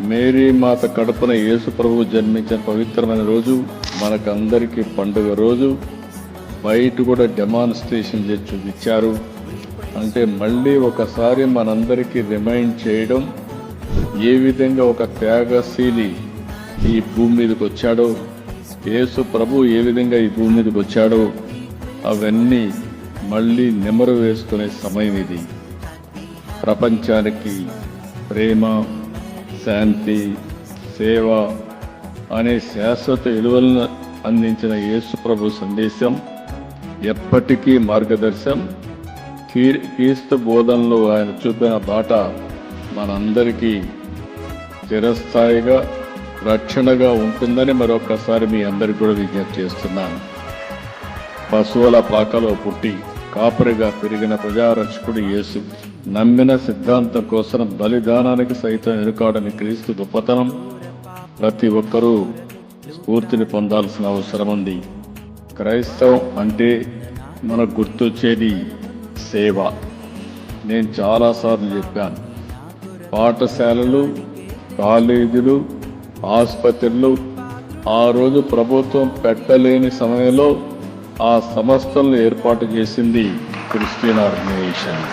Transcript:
Mary మాత కడుపున యేసు ప్రభువు జన్మించిన పవిత్రమైన రోజు, మనకందరికీ పండుగ రోజు. బయట కూడా డెమాన్స్ట్రేషన్ చేసి చూపించారు. అంటే మళ్ళీ ఒకసారి మనందరికీ రిమైండ్ చేయడం, ఏ విధంగా ఒక త్యాగశీలి ఈ భూమి మీదకి వచ్చాడో, యేసు ప్రభు ఏ విధంగా ఈ భూమి మీదకి వచ్చాడో అవన్నీ మళ్ళీ నెమరు వేసుకునే సమయం ఇది. ప్రపంచానికి ప్రేమ, శాంతి, సేవ అనే శాశ్వత విలువలను అందించిన యేసు ప్రభు సందేశం ఎప్పటికీ మార్గదర్శనం. క్రీస్తు బోధనలో ఆయన చూపిన బాట మనందరికీ చిరస్థాయిగా రక్షణగా ఉంటుందని మరొకసారి మీ అందరికీ కూడా విజ్ఞప్తి చేస్తున్నాను. పశువుల పాకలో పుట్టి కాపరిగా పెరిగిన ప్రజారక్షకుడు యేసు నమ్మిన సిద్ధాంతం కోసం బలిదానానికి సైతం ఎనుకాడని క్రీస్తు గొప్పతనం ప్రతి ఒక్కరూ స్ఫూర్తిని పొందాల్సిన అవసరం ఉంది. క్రైస్తవం అంటే మనకు గుర్తొచ్చేది సేవ. నేను చాలాసార్లు చెప్పాను, పాఠశాలలు, కాలేజీలు, ఆసుపత్రులు ఆ రోజు ప్రభుత్వం పెట్టలేని సమయంలో ఆ సంస్థలను ఏర్పాటు చేసింది క్రిస్టియన్ ఆర్గనైజేషన్.